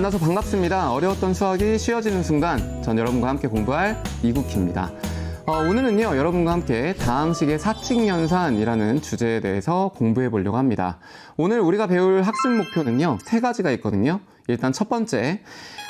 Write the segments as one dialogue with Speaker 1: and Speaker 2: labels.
Speaker 1: 만나서 반갑습니다. 어려웠던 수학이 쉬워지는 순간, 전 여러분과 함께 공부할 이국희입니다. 오늘은요, 여러분과 함께 다항식의 사칙연산이라는 주제에 대해서 공부해 보려고 합니다. 오늘 우리가 배울 학습 목표는요, 세 가지가 있거든요. 일단 첫 번째,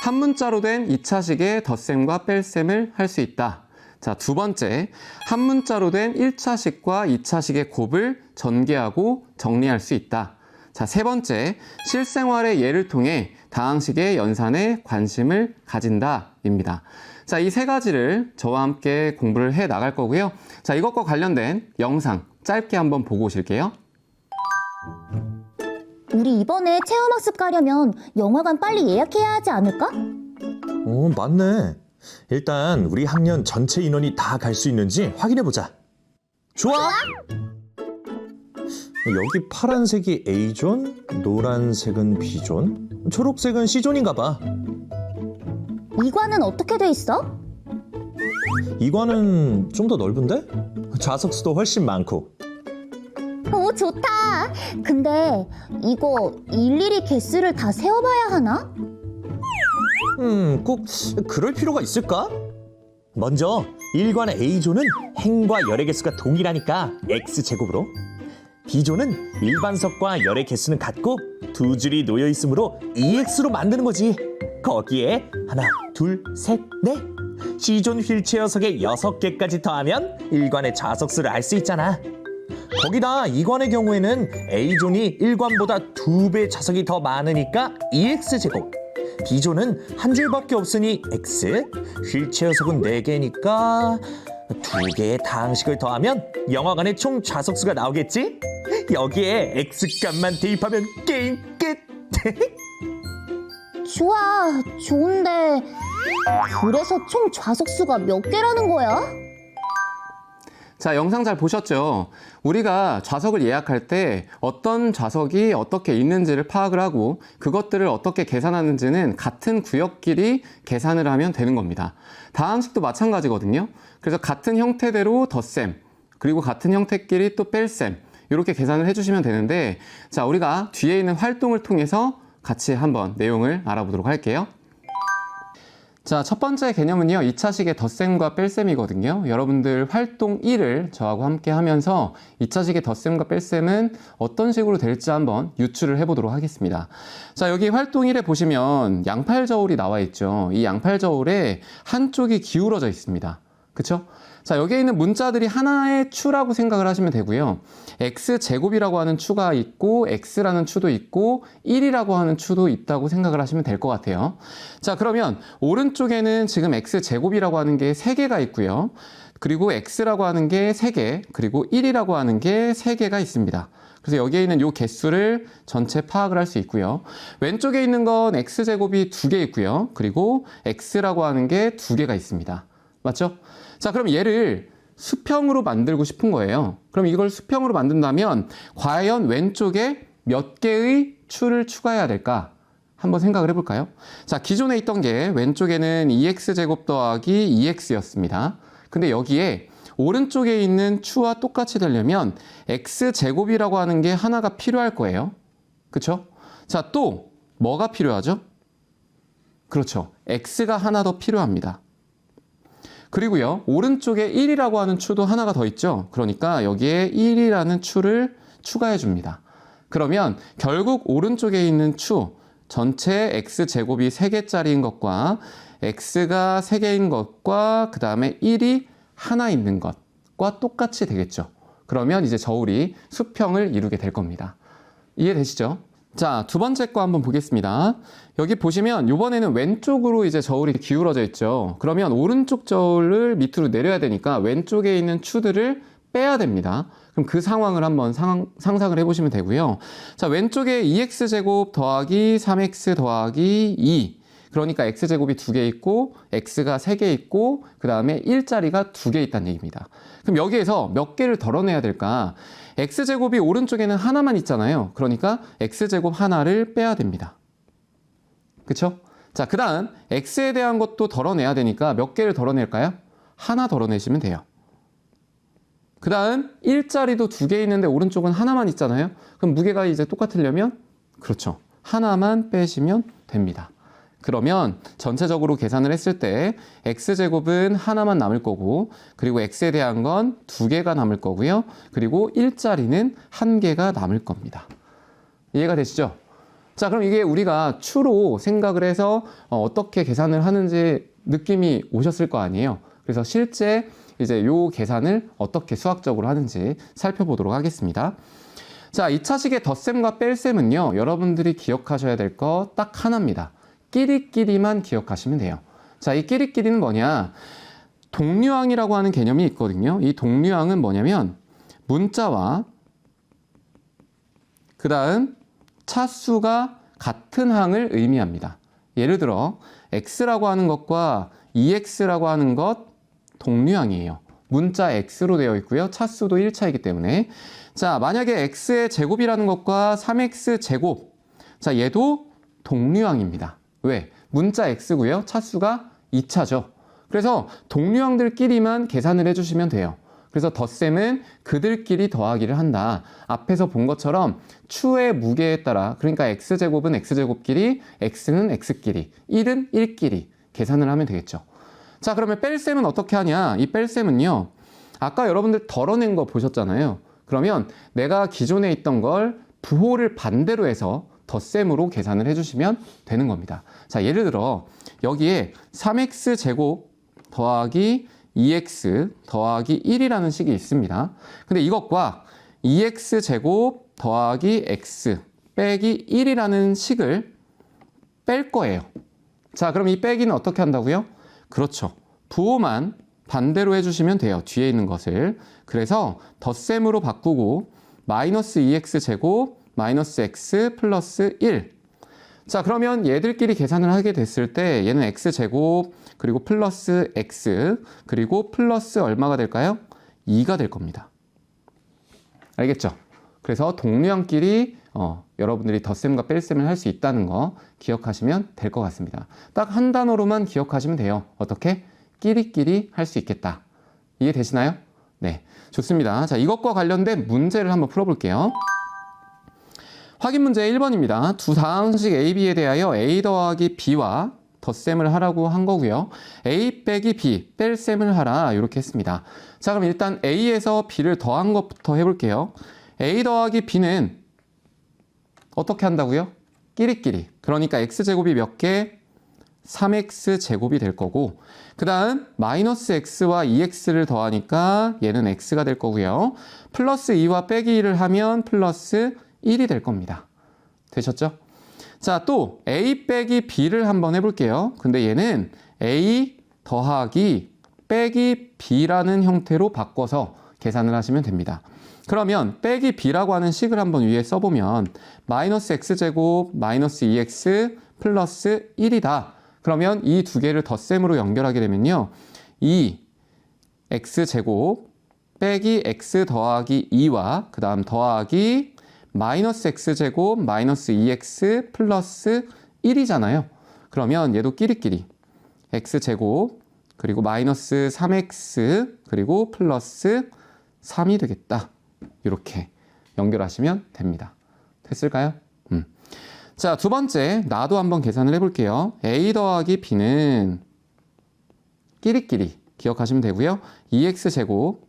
Speaker 1: 한 문자로 된 2차식의 덧셈과 뺄셈을 할 수 있다. 자, 두 번째, 한 문자로 된 1차식과 2차식의 곱을 전개하고 정리할 수 있다. 자, 세 번째, 실생활의 예를 통해 다항식의 연산에 관심을 가진다입니다. 자, 이 세 가지를 저와 함께 공부를 해 나갈 거고요. 자, 이것과 관련된 영상 짧게 한번 보고 오실게요.
Speaker 2: 우리 이번에 체험학습 가려면 영화관 빨리 예약해야 하지 않을까?
Speaker 3: 맞네. 일단 우리 학년 전체 인원이 다 갈 수 있는지 확인해보자. 좋아! 여기 파란색이 A존, 노란색은 B존, 초록색은 C존인가 봐.
Speaker 2: 이관은 어떻게 돼 있어?
Speaker 3: 이관은 좀 더 넓은데? 좌석수도 훨씬 많고.
Speaker 2: 오, 좋다. 근데 이거 일일이 개수를 다 세어봐야 하나?
Speaker 3: 꼭 그럴 필요가 있을까? 먼저 1관의 A존은 행과 열의 개수가 동일하니까 X제곱으로, B존은 일반석과 열의 개수는 같고 두 줄이 놓여 있으므로 2X로 만드는 거지. 거기에 하나, 둘, 셋, 넷. C존 휠체어석에 6개까지 더하면 1관의 좌석수를 알 수 있잖아. 거기다 2관의 경우에는 A존이 1관보다 2배 좌석이 더 많으니까 2X제곱. B존은 한 줄밖에 없으니 X, 휠체어석은 4개니까 2개의 다항식을 더하면 영화관의 총 좌석수가 나오겠지? 여기에 X값만 대입하면 게임 끝!
Speaker 2: 좋아, 좋은데 그래서 총 좌석수가 몇 개라는 거야?
Speaker 1: 자, 영상 잘 보셨죠? 우리가 좌석을 예약할 때 어떤 좌석이 어떻게 있는지를 파악을 하고 그것들을 어떻게 계산하는지는 같은 구역끼리 계산을 하면 되는 겁니다. 다항식도 마찬가지거든요. 그래서 같은 형태대로 덧셈, 그리고 같은 형태끼리 또 뺄셈, 이렇게 계산을 해주시면 되는데, 자, 우리가 뒤에 있는 활동을 통해서 같이 한번 내용을 알아보도록 할게요. 자, 첫 번째 개념은요, 2차식의 덧셈과 뺄셈이거든요. 여러분들 활동 1을 저하고 함께 하면서 2차식의 덧셈과 뺄셈은 어떤 식으로 될지 한번 유추를 해보도록 하겠습니다. 자, 여기 활동 1에 보시면 양팔 저울이 나와 있죠. 이 양팔 저울에 한쪽이 기울어져 있습니다. 그쵸? 자, 여기에 있는 문자들이 하나의 추라고 생각을 하시면 되고요. X제곱이라고 하는 추가 있고, X라는 추도 있고, 1이라고 하는 추도 있다고 생각을 하시면 될 것 같아요. 자, 그러면 오른쪽에는 지금 X제곱이라고 하는 게 3개가 있고요. 그리고 X라고 하는 게 3개, 그리고 1이라고 하는 게 3개가 있습니다. 그래서 여기에 있는 이 개수를 전체 파악을 할 수 있고요. 왼쪽에 있는 건 X제곱이 2개 있고요. 그리고 X라고 하는 게 2개가 있습니다. 맞죠? 자, 그럼 얘를 수평으로 만들고 싶은 거예요. 그럼 이걸 수평으로 만든다면 과연 왼쪽에 몇 개의 추를 추가해야 될까? 한번 생각을 해볼까요? 자, 기존에 있던 게 왼쪽에는 2X제곱 더하기 2X였습니다. 근데 여기에 오른쪽에 있는 추와 똑같이 되려면 X제곱이라고 하는 게 하나가 필요할 거예요. 그쵸? 자, 또 뭐가 필요하죠? 그렇죠. X가 하나 더 필요합니다. 그리고요, 오른쪽에 1이라고 하는 추도 하나가 더 있죠. 그러니까 여기에 1이라는 추를 추가해 줍니다. 그러면 결국 오른쪽에 있는 추, 전체 X제곱이 3개짜리인 것과 X가 3개인 것과 그 다음에 1이 하나 있는 것과 똑같이 되겠죠. 그러면 이제 저울이 수평을 이루게 될 겁니다. 이해되시죠? 자, 두 번째 거 한번 보겠습니다. 여기 보시면 이번에는 왼쪽으로 이제 저울이 기울어져 있죠. 그러면 오른쪽 저울을 밑으로 내려야 되니까 왼쪽에 있는 추들을 빼야 됩니다. 그럼 그 상황을 한번 상상을 해보시면 되고요. 자, 왼쪽에 2X제곱 더하기 3X 더하기 2. 그러니까 X제곱이 2개 있고 X가 3개 있고 그 다음에 1자리가 2개 있다는 얘기입니다. 그럼 여기에서 몇 개를 덜어내야 될까? X제곱이 오른쪽에는 하나만 있잖아요. 그러니까 X제곱 하나를 빼야 됩니다. 그쵸? 자, 그 다음 X에 대한 것도 덜어내야 되니까 몇 개를 덜어낼까요? 하나 덜어내시면 돼요. 그 다음 1자리도 2개 있는데 오른쪽은 하나만 있잖아요. 그럼 무게가 이제 똑같으려면 그렇죠. 하나만 빼시면 됩니다. 그러면 전체적으로 계산을 했을 때 x제곱은 하나만 남을 거고 그리고 x에 대한 건 2개가 남을 거고요. 그리고 1자리는 1개가 남을 겁니다. 이해가 되시죠? 자, 그럼 이게 우리가 추로 생각을 해서 어떻게 계산을 하는지 느낌이 오셨을 거 아니에요. 그래서 실제 이제 요 계산을 어떻게 수학적으로 하는지 살펴보도록 하겠습니다. 자, 2차식의 덧셈과 뺄셈은요, 여러분들이 기억하셔야 될 거 딱 하나입니다. 끼리끼리만 기억하시면 돼요. 자, 이 끼리끼리는 뭐냐? 동류항이라고 하는 개념이 있거든요. 이 동류항은 뭐냐면 문자와 그 다음 차수가 같은 항을 의미합니다. 예를 들어 x라고 하는 것과 2x라고 하는 것 동류항이에요. 문자 x로 되어 있고요. 차수도 1차이기 때문에. 자, 만약에 x의 제곱이라는 것과 3x 제곱. 자, 얘도 동류항입니다. 왜? 문자 x고요. 차수가 2차죠. 그래서 동류항들끼리만 계산을 해주시면 돼요. 그래서 덧셈은 그들끼리 더하기를 한다. 앞에서 본 것처럼 추의 무게에 따라, 그러니까 x제곱은 x제곱끼리, x는 x끼리, 1은 1끼리 계산을 하면 되겠죠. 자, 그러면 뺄셈은 어떻게 하냐? 이 뺄셈은요, 아까 여러분들 덜어낸 거 보셨잖아요. 그러면 내가 기존에 있던 걸 부호를 반대로 해서 덧셈으로 계산을 해주시면 되는 겁니다. 자, 예를 들어 여기에 3x제곱 더하기 2x 더하기 1이라는 식이 있습니다. 근데 이것과 2x제곱 더하기 x 빼기 1이라는 식을 뺄 거예요. 자, 그럼 이 빼기는 어떻게 한다고요? 그렇죠. 부호만 반대로 해주시면 돼요. 뒤에 있는 것을. 그래서 덧셈으로 바꾸고 마이너스 2x제곱 마이너스 x 플러스 1. 자, 그러면 얘들끼리 계산을 하게 됐을 때 얘는 x제곱 그리고 플러스 x 그리고 플러스 얼마가 될까요? 2가 될 겁니다. 알겠죠? 그래서 동류항끼리 여러분들이 덧셈과 뺄셈을 할 수 있다는 거 기억하시면 될 것 같습니다. 딱 한 단어로만 기억하시면 돼요. 어떻게? 끼리끼리 할 수 있겠다. 이해되시나요? 네, 좋습니다. 자, 이것과 관련된 문제를 한번 풀어볼게요. 확인 문제 1번입니다. 두 다항식 A, B에 대하여 A 더하기 B와 덧셈을 하라고 한 거고요. A 빼기 B, 뺄셈을 하라 이렇게 했습니다. 자, 그럼 일단 A에서 B를 더한 것부터 해볼게요. A 더하기 B는 어떻게 한다고요? 끼리끼리. 그러니까 X제곱이 몇 개? 3X제곱이 될 거고, 그 다음 마이너스 X와 2X를 더하니까 얘는 X가 될 거고요. 플러스 2와 빼기 1을 하면 플러스 1이 될 겁니다. 되셨죠? 자, 또 A 빼기 B를 한번 해볼게요. 근데 얘는 A 더하기 빼기 B라는 형태로 바꿔서 계산을 하시면 됩니다. 그러면 빼기 B라고 하는 식을 한번 위에 써보면 마이너스 X제곱 마이너스 2X 플러스 1이다. 그러면 이 두 개를 덧셈으로 연결하게 되면요. 2X제곱 빼기 X 더하기 2와 그 다음 더하기 마이너스 X제곱 마이너스 2X 플러스 1이잖아요. 그러면 얘도 끼리끼리 X제곱 그리고 마이너스 3X 그리고 플러스 3이 되겠다. 이렇게 연결하시면 됩니다. 됐을까요? 자, 두 번째 나도 한번 계산을 해볼게요. A 더하기 B는 끼리끼리 기억하시면 되고요. 2X제곱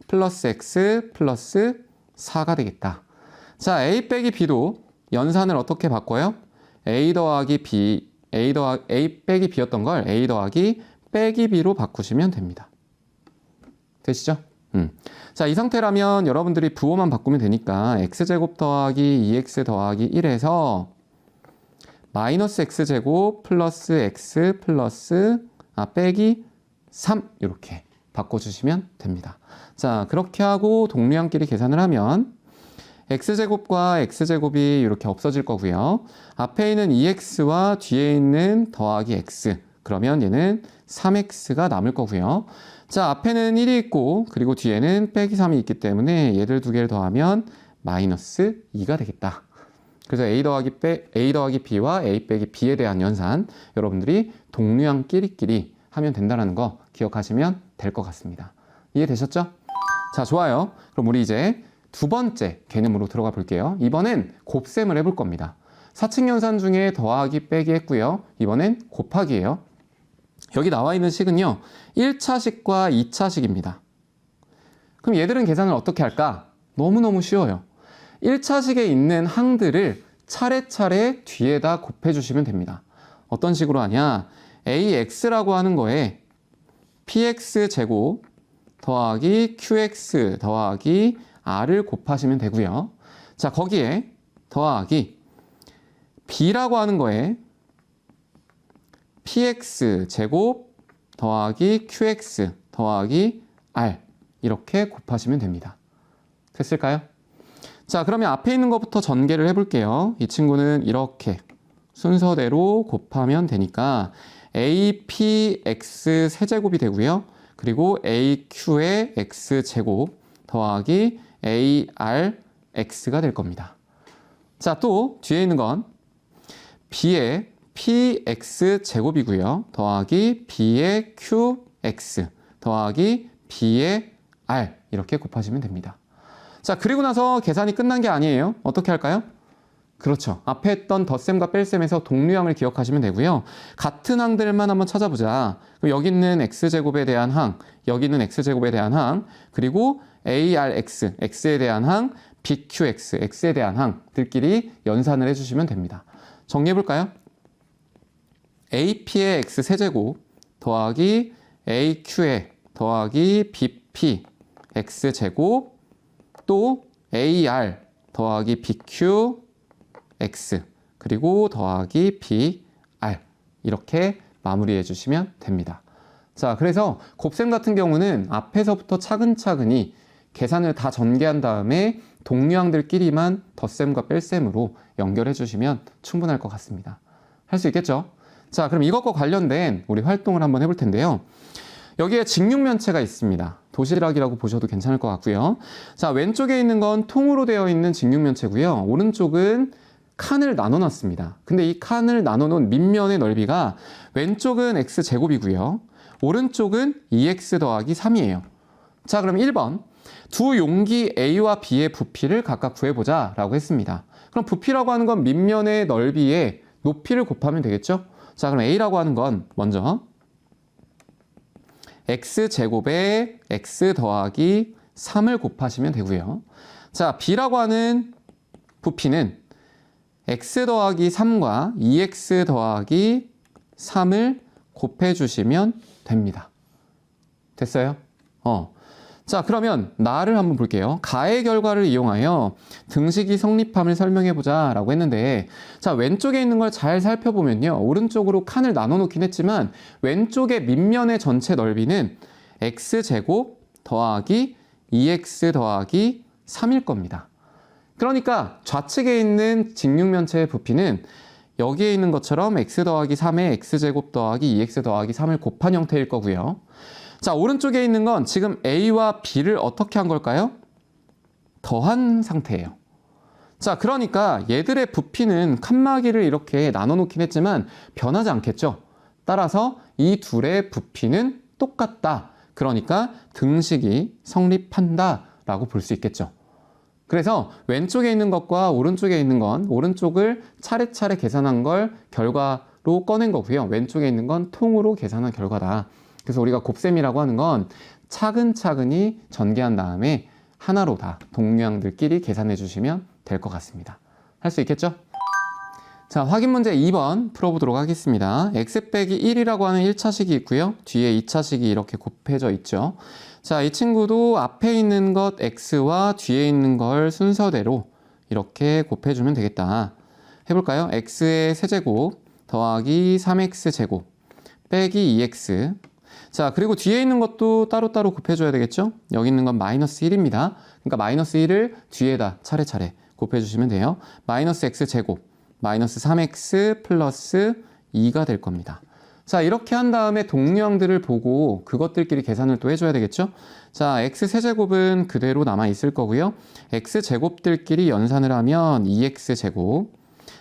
Speaker 1: 플러스 X 플러스 4가 되겠다. 자, A 빼기 B도 연산을 어떻게 바꿔요? A 더하기 B, A 빼기 B였던 걸 A 더하기 빼기 B로 바꾸시면 됩니다. 되시죠? 자, 이 상태라면 여러분들이 부호만 바꾸면 되니까 X제곱 더하기 2X 더하기 1에서 마이너스 X제곱 플러스 X 플러스 빼기 3 이렇게 바꿔주시면 됩니다. 자, 그렇게 하고 동류항끼리 계산을 하면 X제곱과 X제곱이 이렇게 없어질 거고요. 앞에 있는 2X와 뒤에 있는 더하기 X. 그러면 얘는 3X가 남을 거고요. 자, 앞에는 1이 있고 그리고 뒤에는 빼기 3이 있기 때문에 얘들 두 개를 더하면 마이너스 2가 되겠다. 그래서 A 더하기 B와 A 빼기 B에 대한 연산 여러분들이 동류항끼리끼리 하면 된다는 거 기억하시면 될 것 같습니다. 이해되셨죠? 자, 좋아요. 그럼 우리 이제 두 번째 개념으로 들어가 볼게요. 이번엔 곱셈을 해볼 겁니다. 사칙 연산 중에 더하기 빼기 했고요. 이번엔 곱하기예요. 여기 나와 있는 식은요. 1차식과 2차식입니다. 그럼 얘들은 계산을 어떻게 할까? 너무너무 쉬워요. 1차식에 있는 항들을 차례차례 뒤에다 곱해주시면 됩니다. 어떤 식으로 하냐? AX라고 하는 거에 PX 제곱 더하기 QX 더하기 R을 곱하시면 되고요. 자, 거기에 더하기 B라고 하는 거에 PX 제곱 더하기 QX 더하기 R 이렇게 곱하시면 됩니다. 됐을까요? 자, 그러면 앞에 있는 것부터 전개를 해볼게요. 이 친구는 이렇게 순서대로 곱하면 되니까 APX 세제곱이 되고요. 그리고 AQ의 X제곱 더하기 ARX가 될 겁니다. 자, 또 뒤에 있는 건 B의 PX제곱이고요. 더하기 B의 QX 더하기 B의 R 이렇게 곱하시면 됩니다. 자, 그리고 나서 계산이 끝난 게 아니에요. 어떻게 할까요? 그렇죠. 앞에 했던 덧셈과 뺄셈에서 동류항을 기억하시면 되고요. 같은 항들만 한번 찾아보자. 그럼 여기 있는 x제곱에 대한 항, 여기 있는 x제곱에 대한 항, 그리고 ARX, x에 대한 항, BQX, x에 대한 항들끼리 연산을 해주시면 됩니다. 정리해볼까요? AP의 x 세제곱 더하기 AQ의 더하기 BP x제곱 또 AR 더하기 BQ X 그리고 더하기 BR 이렇게 마무리해 주시면 됩니다. 자, 그래서 곱셈 같은 경우는 앞에서부터 차근차근히 계산을 다 전개한 다음에 동류항들끼리만 덧셈과 뺄셈으로 연결해 주시면 충분할 것 같습니다. 할 수 있겠죠? 자, 그럼 이것과 관련된 우리 활동을 한번 해볼 텐데요. 여기에 직육면체가 있습니다. 도시락이라고 보셔도 괜찮을 것 같고요. 자, 왼쪽에 있는 건 통으로 되어 있는 직육면체고요. 오른쪽은 칸을 나눠놨습니다. 근데 이 칸을 나눠놓은 밑면의 넓이가 왼쪽은 x제곱이고요. 오른쪽은 2x 더하기 3이에요. 자, 그럼 1번. 두 용기 A와 B의 부피를 각각 구해보자 라고 했습니다. 그럼 부피라고 하는 건 밑면의 넓이에 높이를 곱하면 되겠죠? 자, 그럼 A라고 하는 건 먼저 x제곱에 x 더하기 3을 곱하시면 되고요. 자, B라고 하는 부피는 x 더하기 3과 2x 더하기 3을 곱해주시면 됩니다. 됐어요? 자, 그러면 나를 한번 볼게요. 가의 결과를 이용하여 등식이 성립함을 설명해보자 라고 했는데, 자, 왼쪽에 있는 걸 잘 살펴보면요. 오른쪽으로 칸을 나눠 놓긴 했지만 왼쪽의 밑면의 전체 넓이는 x제곱 더하기 2x 더하기 3일 겁니다. 그러니까 좌측에 있는 직육면체의 부피는 여기에 있는 것처럼 x 더하기 3에 x제곱 더하기 2x 더하기 3을 곱한 형태일 거고요. 자, 오른쪽에 있는 건 지금 A와 B를 어떻게 한 걸까요? 더한 상태예요. 자, 그러니까 얘들의 부피는 칸막이를 이렇게 나눠 놓긴 했지만 변하지 않겠죠? 따라서 이 둘의 부피는 똑같다. 그러니까 등식이 성립한다 라고 볼 수 있겠죠. 그래서 왼쪽에 있는 것과 오른쪽에 있는 건 오른쪽을 차례차례 계산한 걸 결과로 꺼낸 거고요. 왼쪽에 있는 건 통으로 계산한 결과다. 그래서 우리가 곱셈이라고 하는 건 차근차근히 전개한 다음에 하나로 다 동류항들끼리 계산해 주시면 될 것 같습니다. 할 수 있겠죠? 자, 확인 문제 2번 풀어보도록 하겠습니다. x 빼기 1이라고 하는 1차식이 있고요. 뒤에 2차식이 이렇게 곱해져 있죠. 자, 이 친구도 앞에 있는 것 x와 뒤에 있는 걸 순서대로 이렇게 곱해주면 되겠다. 해볼까요? x의 세제곱 더하기 3x제곱 빼기 2x. 자, 그리고 뒤에 있는 것도 따로따로 곱해줘야 되겠죠? 여기 있는 건 마이너스 1입니다. 그러니까 마이너스 1을 뒤에다 차례차례 곱해주시면 돼요. 마이너스 x제곱 마이너스 3x 플러스 2가 될 겁니다. 자, 이렇게 한 다음에 동류항들을 보고 그것들끼리 계산을 또 해줘야 되겠죠? 자, x세제곱은 그대로 남아있을 거고요. x제곱들끼리 연산을 하면 2x제곱.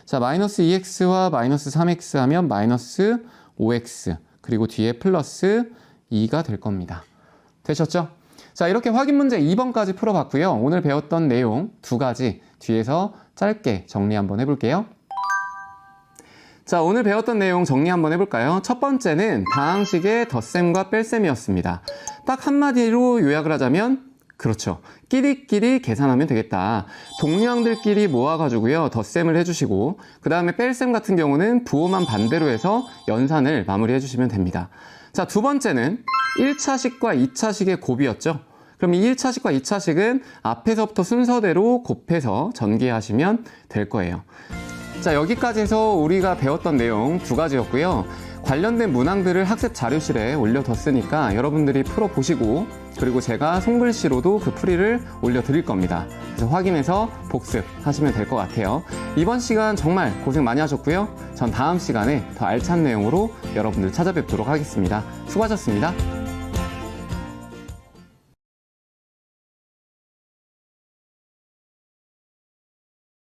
Speaker 1: 자, 마이너스 2x와 마이너스 3x 하면 마이너스 5x. 그리고 뒤에 플러스 2가 될 겁니다. 되셨죠? 자, 이렇게 확인 문제 2번까지 풀어봤고요. 오늘 배웠던 내용 두 가지 뒤에서 짧게 정리 한번 해볼게요. 자, 오늘 배웠던 내용 정리 한번 해볼까요? 첫 번째는 다항식의 덧셈과 뺄셈이었습니다. 딱 한마디로 요약을 하자면 그렇죠. 끼리끼리 계산하면 되겠다. 동량들끼리 모아가지고요. 덧셈을 해주시고 그 다음에 뺄셈 같은 경우는 부호만 반대로 해서 연산을 마무리해 주시면 됩니다. 자, 두 번째는 1차식과 2차식의 곱이었죠. 그럼 이 1차식과 2차식은 앞에서부터 순서대로 곱해서 전개하시면 될 거예요. 자, 여기까지 해서 우리가 배웠던 내용 두 가지였고요. 관련된 문항들을 학습 자료실에 올려뒀으니까 여러분들이 풀어보시고 그리고 제가 손글씨로도 그 풀이를 올려드릴 겁니다. 그래서 확인해서 복습하시면 될 것 같아요. 이번 시간 정말 고생 많이 하셨고요. 전 다음 시간에 더 알찬 내용으로 여러분들 찾아뵙도록 하겠습니다. 수고하셨습니다.